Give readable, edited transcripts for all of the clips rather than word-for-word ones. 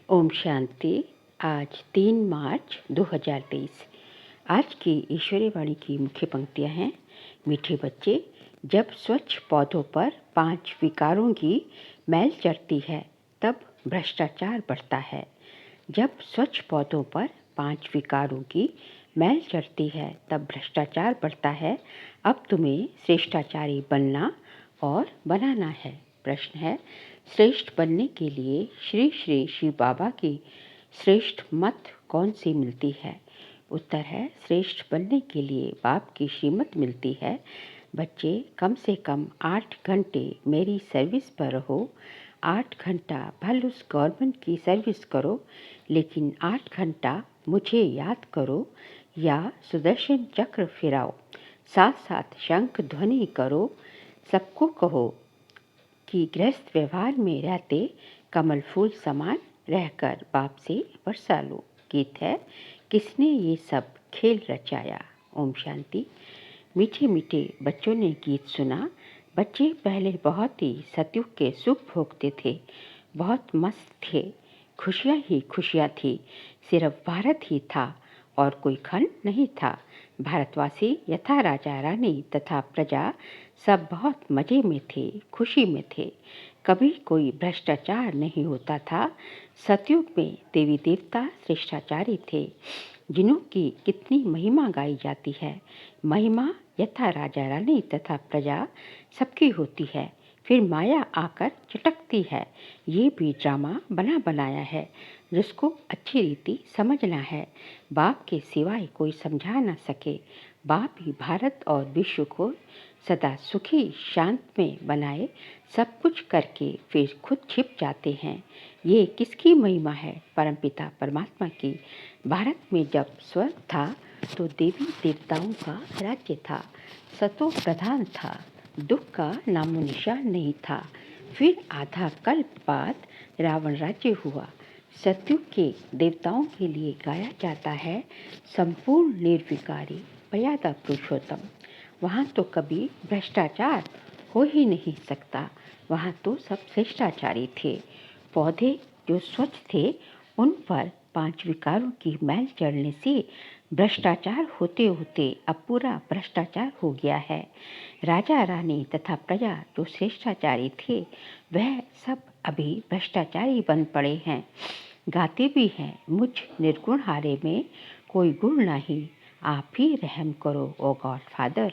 ओम शांति। आज 3 मार्च 2023। आज की ईश्वरीय वाणी की मुख्य पंक्तियां हैं। मीठे बच्चे, जब स्वच्छ पौधों पर 5 विकारों की मैल चढ़ती है तब भ्रष्टाचार बढ़ता है। जब स्वच्छ पौधों पर 5 विकारों की मैल चढ़ती है तब भ्रष्टाचार बढ़ता है। अब तुम्हें श्रेष्ठाचारी बनना और बनाना है। प्रश्न है, श्रेष्ठ बनने के लिए श्री श्री शिव बाबा की श्रेष्ठ मत कौन सी मिलती है? उत्तर है, श्रेष्ठ बनने के लिए बाप की श्रीमत मिलती है। बच्चे, कम से कम 8 घंटे मेरी सर्विस पर रहो। 8 घंटा भले उस गवर्नमेंट की सर्विस करो, लेकिन 8 घंटा मुझे याद करो या सुदर्शन चक्र फिराओ। साथ साथ शंख ध्वनि करो। सबको कहो कि गृहस्थ व्यवहार में रहते कमल फूल समान रहकर बाप से वर्षा लो। गीत है, किसने ये सब खेल रचाया। ओम शांति। मीठे मीठे बच्चों ने गीत सुना। बच्चे पहले बहुत ही सतयुग के सुख भोगते थे, बहुत मस्त थे, खुशियाँ ही खुशियाँ थी। सिर्फ भारत ही था और कोई खंड नहीं था। भारतवासी यथा राजा रानी तथा प्रजा सब बहुत मज़े में थे, खुशी में थे। कभी कोई भ्रष्टाचार नहीं होता था। सतयुग में देवी देवता श्रेष्ठाचारी थे, जिन्हों की कितनी महिमा गाई जाती है। महिमा यथा राजा रानी तथा प्रजा सबकी होती है, फिर माया आकर चटकती है। ये भी ड्रामा बना बनाया है, जिसको अच्छी रीति समझना है। बाप के सिवाय कोई समझा न सके। बाप ही भारत और विश्व को सदा सुखी शांत में बनाए, सब कुछ करके फिर खुद छिप जाते हैं। ये किसकी महिमा है? परमपिता परमात्मा की। भारत में जब स्वर्ग था तो देवी देवताओं का राज्य था, सतो प्रधान था, दुख का नामो निशान नहीं था। फिर आधा कल्प बाद रावण राज्य हुआ। सतयुग के देवताओं के लिए गाया जाता है संपूर्ण निर्विकारी मर्यादा पुरुषोत्तम। वहाँ तो कभी भ्रष्टाचार हो ही नहीं सकता। वहाँ तो सब श्रेष्ठाचारी थे। पौधे जो स्वच्छ थे, उन पर 5 विकारों की मैल चढ़ने से भ्रष्टाचार होते होते अब पूरा भ्रष्टाचार हो गया है। राजा रानी तथा प्रजा जो श्रेष्ठाचारी थे, वह सब अभी भ्रष्टाचारी बन पड़े हैं। गाते भी हैं, मुझ निर्गुण हारे में कोई गुण नहीं, आप ही रहम करो ओ गॉड फादर।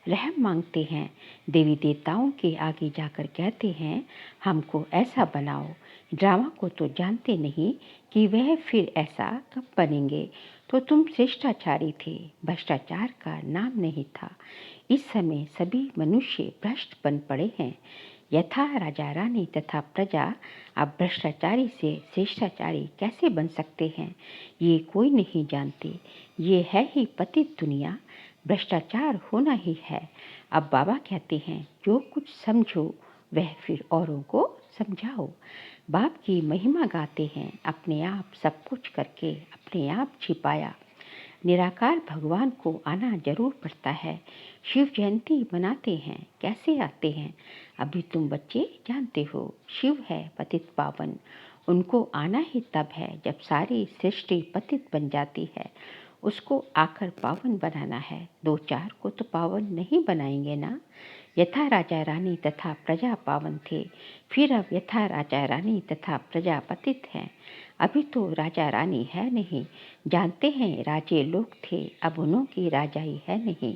रहम मांगते हैं, देवी देवताओं के आगे जाकर कहते हैं, हमको ऐसा बनाओ। ड्रामा को तो जानते नहीं कि वह फिर ऐसा कब बनेंगे। तो तुम श्रेष्ठाचारी थे, भ्रष्टाचार का नाम नहीं था। इस समय सभी मनुष्य भ्रष्ट बन पड़े हैं। यथा राजा रानी तथा प्रजा अब भ्रष्टाचारी से श्रेष्ठाचारी कैसे बन सकते हैं, ये कोई नहीं जानते। ये है ही पतित दुनिया, भ्रष्टाचार होना ही है। अब बाबा कहते हैं, जो कुछ समझो वह फिर औरों को समझाओ। बाप की महिमा गाते हैं, अपने आप सब कुछ करके अपने आप छिपाया। निराकार भगवान को आना जरूर पड़ता है। शिव जयंती मनाते हैं, कैसे आते हैं अभी तुम बच्चे जानते हो। शिव है पतित पावन, उनको आना ही तब है जब सारी सृष्टि पतित बन जाती है। उसको आकर पावन बनाना है, 2-4 को तो पावन नहीं बनाएंगे ना। यथा राजा रानी तथा प्रजा पावन थे, फिर अब यथा राजा रानी तथा प्रजा पतित हैं। अभी तो राजा रानी है नहीं, जानते हैं राजे लोग थे, अब उन्हों की राजाई है नहीं।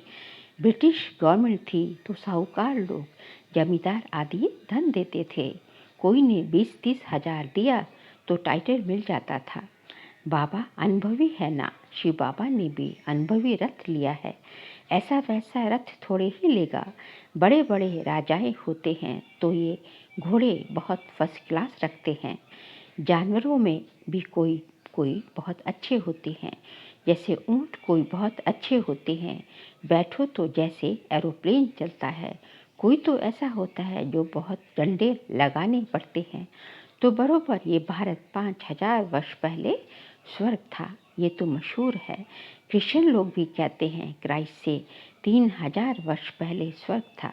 ब्रिटिश गवर्नमेंट थी तो साहूकार लोग, जमींदार आदि धन देते थे। कोई ने 20-30 हजार दिया तो टाइटल मिल जाता था। बाबा अनुभवी है ना, शिव बाबा ने भी अनुभवी रथ लिया है। ऐसा वैसा रथ थोड़े ही लेगा। बड़े बड़े राजाएं होते हैं तो ये घोड़े बहुत फर्स्ट क्लास रखते हैं। जानवरों में भी कोई कोई बहुत अच्छे होते हैं, जैसे ऊँट कोई बहुत अच्छे होते हैं। बैठो तो जैसे एरोप्लेन चलता है। कोई तो ऐसा होता है जो बहुत डंडे लगाने पड़ते हैं। तो बरोबर ये भारत 5000 वर्ष पहले स्वर्ग था, ये तो मशहूर है। क्रिश्चियन लोग भी कहते हैं क्राइस्ट से 3000 वर्ष पहले स्वर्ग था।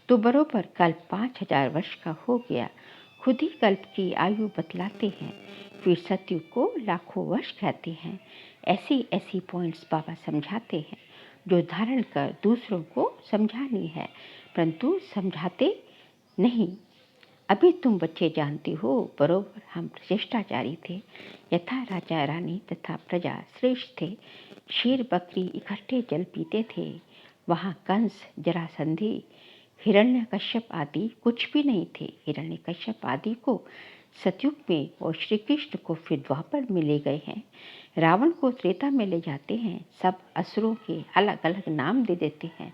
तो बरोबर कल 5000 वर्ष का हो गया। खुद ही कल्प की आयु बतलाते हैं, फिर सतयुग को लाखों वर्ष कहते हैं। ऐसी ऐसी पॉइंट्स बाबा समझाते हैं जो धारण कर दूसरों को समझानी है, परंतु समझाते नहीं। अभी तुम बच्चे जानते हो, बरोबर हम प्रचेष्टाचारी थे। यथा राजा रानी तथा प्रजा श्रेष्ठ थे। शेर बकरी इकट्ठे जल पीते थे। वहाँ कंस, जरासंधि, हिरण्यकश्यप आदि कुछ भी नहीं थे। हिरण्यकश्यप आदि को सतयुग में और श्री कृष्ण को फिर द्वापर में ले गए हैं। रावण को त्रेता में ले जाते हैं। सब असुरों के अलग अलग नाम दे देते हैं।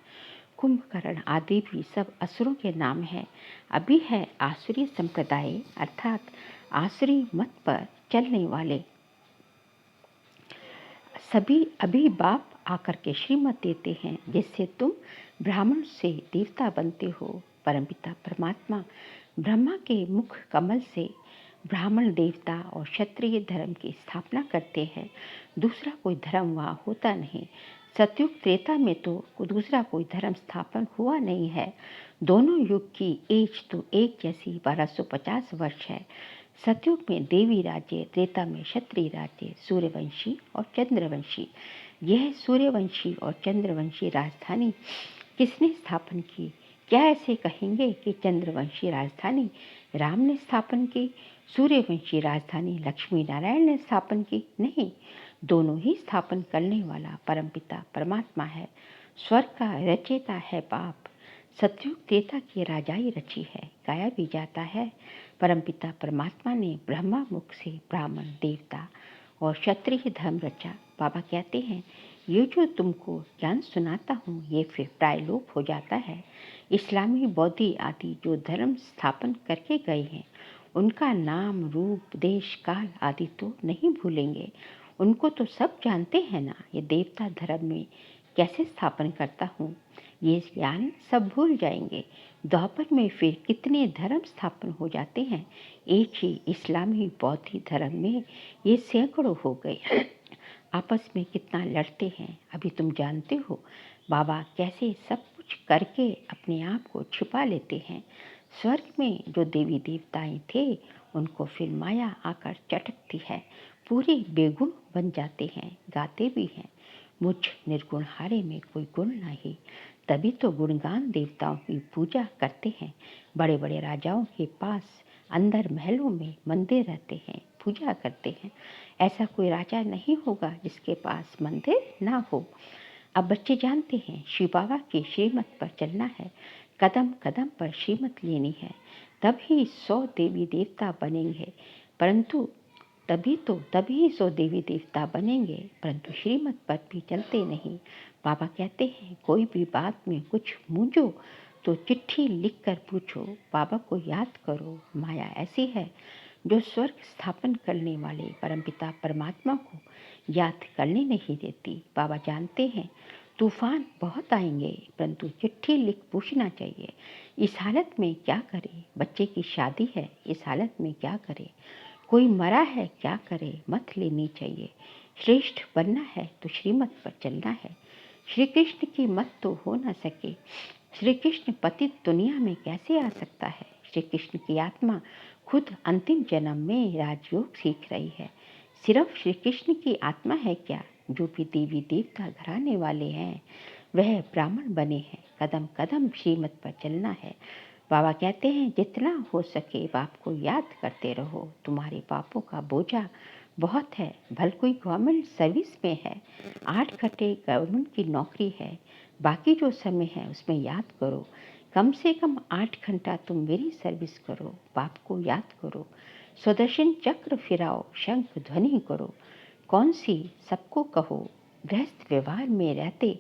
कुंभकर्ण आदि भी सब असुरों के नाम हैं। अभी है आसुरी संप्रदाय, अर्थात आसुरी मत पर चलने वाले सभी अभी बाप आकर के श्रीमत देते हैं, जिससे तुम ब्राह्मण से देवता बनते हो। परमपिता परमात्मा ब्रह्मा के मुख कमल से ब्राह्मण देवता और क्षत्रिय धर्म की स्थापना करते हैं। दूसरा कोई धर्म वहाँ होता नहीं। सतयुग त्रेता में तो दूसरा कोई धर्म स्थापन हुआ नहीं है। दोनों युग की एज तो एक जैसी 1250 वर्ष है। सतयुग में देवी राज्य, त्रेता में क्षत्रिय राज्य, सूर्यवंशी और चंद्रवंशी। यह सूर्यवंशी और चंद्रवंशी राजधानी किसने स्थापन की? क्या ऐसे कहेंगे कि चंद्रवंशी राजधानी राम ने स्थापन की, सूर्यवंशी राजधानी लक्ष्मी नारायण ने स्थापन की? नहीं, दोनों ही स्थापन करने वाला परमपिता परमात्मा है। स्वर्ग का रचयिता है बाप। सतयुग त्रेता की राजाई रची है, गाया भी जाता है। परमपिता परमात्मा ने ब्रह्मा मुख से ब्राह्मण, देवता और क्षत्रिय धर्म रचा। बाबा कहते हैं, ये जो तुमको ज्ञान सुनाता हूँ ये फिर प्रायलोप हो जाता है। इस्लामी, बौद्धी आदि जो धर्म स्थापन करके गए हैं उनका नाम, रूप, देश, काल आदि तो नहीं भूलेंगे। उनको तो सब जानते हैं ना। ये देवता धर्म में कैसे स्थापन करता हूँ ये ज्ञान सब भूल जाएंगे। द्वापर में फिर कितने धर्म स्थापन हो जाते हैं। एक ही इस्लामी बौद्धी धर्म में ये सैकड़ों हो गए। आपस में कितना लड़ते हैं अभी तुम जानते हो। बाबा कैसे सब कुछ करके अपने आप को छुपा लेते हैं। स्वर्ग में जो देवी देवताएं थे उनको फिर माया आकर चटकती है, पूरे बेगुण बन जाते हैं। गाते भी हैं, मुझ निर्गुण हारे में कोई गुण नहीं। तभी तो गुणगान देवताओं की पूजा करते हैं। बड़े बड़े राजाओं के पास अंदर महलों में मंदिर रहते हैं, पूजा करते हैं। ऐसा कोई राजा नहीं होगा जिसके पास मंदिर ना हो। अब बच्चे जानते हैं शिव बाबा की श्रीमत पर चलना है, कदम कदम पर श्रीमत लेनी है, तभी 100 देवी देवता बनेंगे। परंतु तभी 100 देवी देवता बनेंगे, परंतु श्रीमत पर भी चलते नहीं। बाबा कहते हैं, कोई भी बात में कुछ मूंझो तो चिट्ठी लिख कर पूछो, बाबा को याद करो। माया ऐसी है जो स्वर्ग स्थापन करने वाले परमपिता परमात्मा को याद करने नहीं देती। बाबा जानते हैं तूफान बहुत आएंगे, परंतु चिट्ठी लिख पूछना चाहिए। इस हालत में क्या करें? बच्चे की शादी है, इस हालत में क्या करें? कोई मरा है, क्या करे? मत लेनी चाहिए। श्रेष्ठ बनना है तो श्रीमत पर चलना है। श्री कृष्ण की मत तो हो न सके। श्री कृष्ण पतित दुनिया में कैसे आ सकता है? श्री कृष्ण की आत्मा खुद अंतिम जन्म में राजयोग सीख रही है। सिर्फ श्री कृष्ण की आत्मा है क्या? जो भी देवी देवता घराने वाले हैं वह ब्राह्मण बने हैं। कदम कदम श्रीमत पर चलना है। बाबा कहते हैं, जितना हो सके बाप को याद करते रहो। तुम्हारे पापों का बोझा बहुत है। भल कोई गवर्नमेंट सर्विस में है, 8 घंटे गवर्नमेंट की नौकरी है, बाकी जो समय है उसमें याद करो। कम से कम 8 घंटा तुम मेरी सर्विस करो, बाप को याद करो। सुदर्शन चक्र फिराओ, शंख ध्वनि करो। कौन सी सबको कहो, गृहस्थ व्यवहार में रहते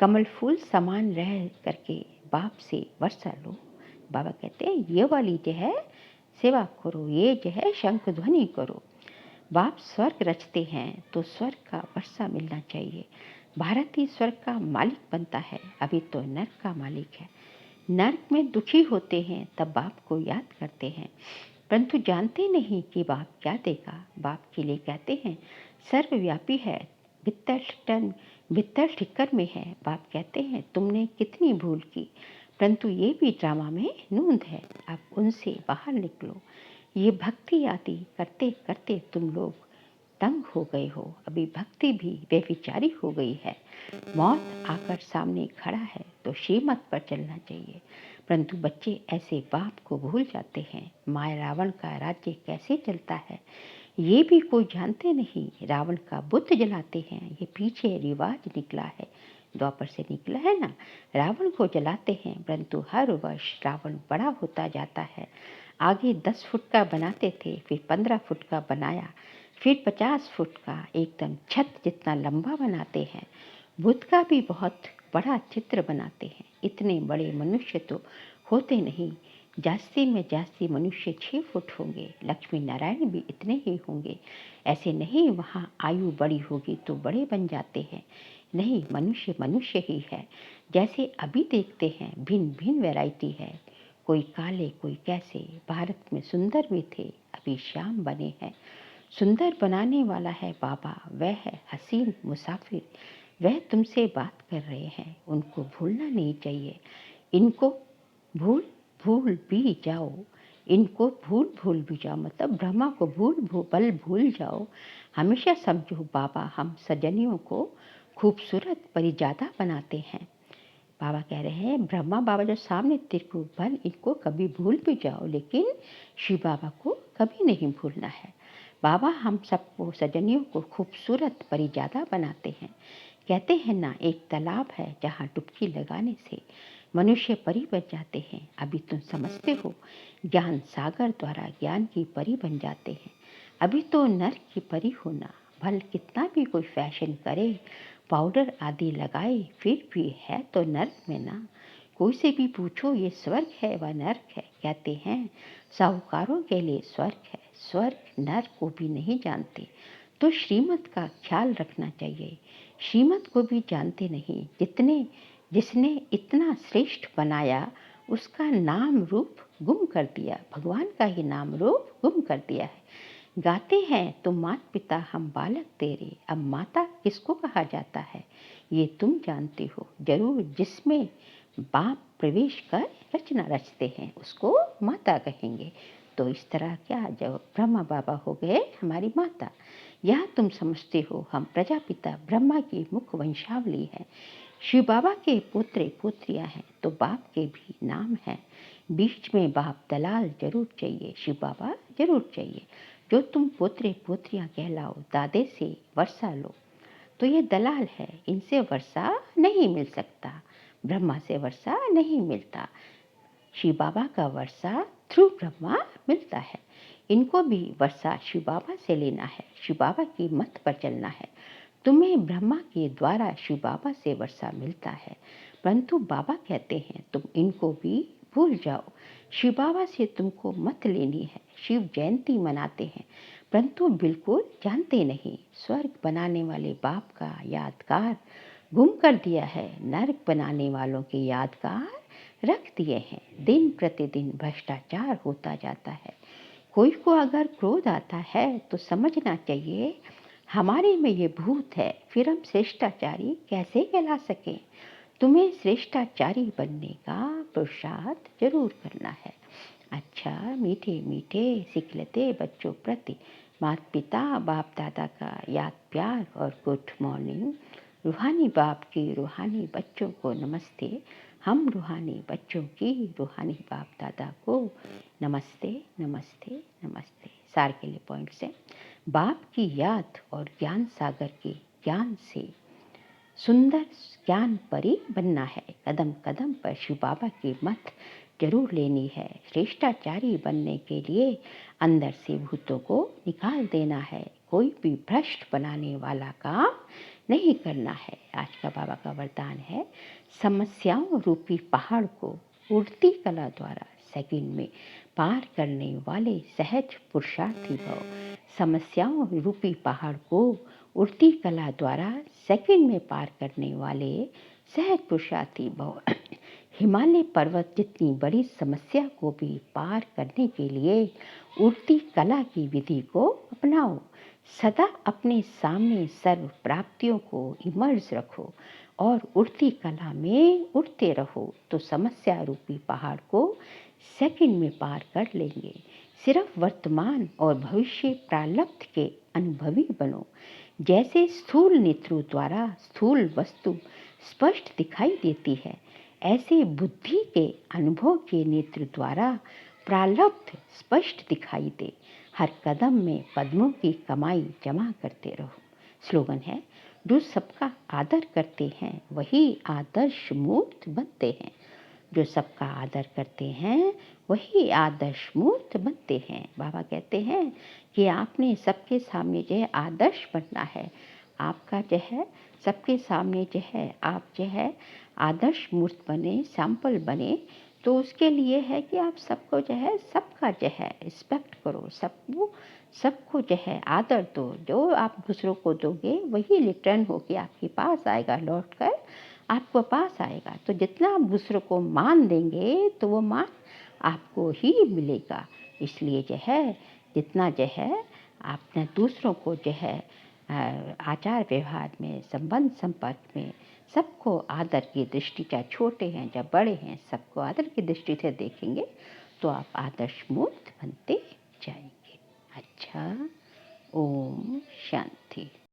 कमल फूल समान रह करके बाप से वर्षा लो। बाबा कहते हैं, ये वाली जो है सेवा करो, ये जो है शंख ध्वनि करो। बाप स्वर्ग रचते हैं तो स्वर्ग का वर्षा मिलना चाहिए। भारत ही स्वर्ग का मालिक बनता है, अभी तो नर्क का मालिक है। नर्क में दुखी होते हैं तब बाप को याद करते हैं, परंतु जानते नहीं कि बाप क्या देगा। बाप के लिए कहते हैं सर्वव्यापी है, भीतर ठिक्कर में है। बाप कहते हैं तुमने कितनी भूल की, परंतु ये भी ड्रामा में नूंद है, अब उनसे बाहर निकलो। ये भक्ति आदि करते करते तुम लोग तंग हो गए हो, अभी भक्ति भी बेविचारी हो गई है। मौत आकर सामने खड़ा है तो श्रीमत पर चलना चाहिए, परंतु बच्चे ऐसे बाप को भूल जाते हैं। माया रावण का राज्य कैसे चलता है ये भी कोई जानते नहीं। रावण का बुत जलाते हैं, ये पीछे रिवाज निकला है, द्वापर से निकला है ना। रावण को जलाते हैं, परंतु हर वर्ष रावण बड़ा होता जाता है। आगे 10 फुट का बनाते थे, फिर 15 फुट का बनाया, फिर 50 फुट का, एकदम छत जितना लंबा बनाते हैं। बुद्ध का भी बहुत बड़ा चित्र बनाते हैं। इतने बड़े मनुष्य तो होते नहीं, जास्ती में जास्ती मनुष्य 6 फुट होंगे। लक्ष्मी नारायण भी इतने ही होंगे। ऐसे नहीं वहाँ आयु बड़ी होगी तो बड़े बन जाते हैं, नहीं, मनुष्य मनुष्य ही है। जैसे अभी देखते हैं भिन्न भिन्न वैरायटी है, कोई काले कोई कैसे। भारत में सुंदर भी थे, अभी श्याम बने हैं। सुंदर बनाने वाला है बाबा, वह है हसीन मुसाफिर। वह तुमसे बात कर रहे हैं, उनको भूलना नहीं चाहिए। इनको भूल भूल भी जाओ, इनको भूल भूल भी जाओ, मतलब ब्रह्मा को भूल जाओ। हमेशा समझो बाबा हम सजनियों को खूबसूरत परिजादा बनाते हैं। बाबा कह रहे हैं ब्रह्मा बाबा जो सामने त्रिकूट बन, इनको कभी भूल भी जाओ, लेकिन शिव बाबा को कभी नहीं भूलना है। बाबा हम सबको सजनियों को खूबसूरत परिजादा बनाते हैं। कहते हैं ना, एक तालाब है जहाँ डुबकी लगाने से मनुष्य परी बन जाते हैं। अभी तुम समझते हो, ज्ञान सागर द्वारा ज्ञान की परी बन जाते हैं। अभी तो नर्क की परी होना, भल कितना भी कोई फैशन करे, पाउडर आदि लगाए, फिर भी है तो नर्क में ना। कोई से भी पूछो ये स्वर्ग है व नर्क है, कहते हैं साहूकारों के लिए स्वर्ग है। स्वर्ग नर्क को भी नहीं जानते, तो श्रीमत का ख्याल रखना चाहिए। श्रीमत को भी जानते नहीं। जिसने इतना श्रेष्ठ बनाया उसका नाम रूप गुम कर दिया, भगवान का ही नाम रूप गुम कर दिया है। गाते हैं तुम मात पिता हम बालक तेरे, अब माता किसको कहा जाता है ये तुम जानते हो जरूर। जिसमें बाप प्रवेश कर रचना रचते हैं उसको माता कहेंगे। तो इस तरह क्या, जब ब्रह्मा बाबा हो गए हमारी माता। यह तुम समझते हो हम प्रजापिता ब्रह्मा की मुख वंशावली है। शिव बाबा के पुत्र पुत्रियां हैं तो बाप के भी नाम हैं। बीच में बाप दलाल जरूर चाहिए, शिव बाबा जरूर चाहिए। जो तुम पुत्र पुत्रियां कहलाओ, दादे से वर्षा लो तो ये दलाल है, इनसे वर्षा नहीं मिल सकता। ब्रह्मा से वर्षा नहीं मिलता, शिव बाबा का वर्षा थ्रू ब्रह्मा मिलता है। इनको भी वर्षा शिव बाबा से लेना है, शिव बाबा की मत पर चलना है। तुम्हें ब्रह्मा के द्वारा शिव बाबा से वर्षा मिलता है, परंतु बाबा कहते हैं तुम इनको भी भूल जाओ। शिव बाबा से तुमको मत लेनी है। शिव जयंती मनाते हैं, परंतु बिल्कुल जानते नहीं। स्वर्ग बनाने वाले बाप का यादगार गुम कर दिया है, नरक बनाने वालों के यादगार रख दिए हैं। दिन प्रतिदिन भ्रष्टाचार होता जाता है। कोई को अगर क्रोध आता है तो समझना चाहिए हमारे में ये भूत है, फिर हम श्रेष्ठाचारी कैसे कहला सकें। तुम्हें श्रेष्ठाचारी बनने का पुरुषार्थ जरूर करना है। अच्छा, मीठे मीठे सिखलते बच्चों प्रति माता पिता बाप दादा का याद प्यार और गुड मॉर्निंग। रूहानी बाप की रूहानी बच्चों को नमस्ते। हम रूहानी बच्चों की रूहानी बाप दादा को नमस्ते नमस्ते नमस्ते। सार के लिए पॉइंट से, बाप की याद और ज्ञान सागर के ज्ञान से सुंदर ज्ञान परी बनना है। कदम कदम पर शिव बाबा की मत जरूर लेनी है। श्रेष्ठाचारी बनने के लिए अंदर से भूतों को निकाल देना है। कोई भी भ्रष्ट बनाने वाला काम नहीं करना है। आज का बाबा का वरदान है, समस्याओं रूपी पहाड़ को उड़ती कला द्वारा सेकंड में पार करने वाले सहज पुरुषार्थी भव। समस्याओं रूपी पहाड़ को उड़ती कला द्वारा सेकंड में पार करने वाले सहज पुरुषार्थी भव। हिमालय पर्वत जितनी बड़ी समस्या को भी पार करने के लिए उड़ती कला की विधि को अपनाओ। सदा अपने सामने सर्व प्राप्तियों को इमर्ज रखो और उड़ती कला में उड़ते रहो तो समस्या रूपी पहाड़ को सेकंड में पार कर लेंगे। सिर्फ वर्तमान और भविष्य प्रारब्ध के अनुभवी बनो। जैसे स्थूल नेत्रों द्वारा स्थूल वस्तु स्पष्ट दिखाई देती है, ऐसे बुद्धि के अनुभव के नेत्र द्वारा प्रारब्ध स्पष्ट दिखाई दे। हर कदम में पद्मों की कमाई जमा करते रहो। स्लोगन है, जो सबका आदर करते हैं वही आदर्श मूर्त बनते हैं। जो सबका आदर करते हैं वही आदर्श मूर्त बनते हैं। बाबा कहते हैं कि आपने सबके सामने जो है आदर्श बनना है। आपका जो है सबके सामने जो है आप जो है आदर्श मूर्त बने, सैंपल बने। तो उसके लिए है कि आप सबको जो है सबका जो है रिस्पेक्ट करो, सबको जो है आदर दो। जो आप दूसरों को दोगे वही रिटर्न होके आपके पास आएगा, लौट कर आपको पास आएगा। तो जितना आप दूसरों को मान देंगे तो वो मान आपको ही मिलेगा। इसलिए जो है जितना जो है आपने दूसरों को जो है आचार व्यवहार में, संबंध संपर्क में सबको आदर की दृष्टि, चाहे छोटे हैं चाहे बड़े हैं, सबको आदर की दृष्टि से देखेंगे तो आप आदर्श मूर्त बनते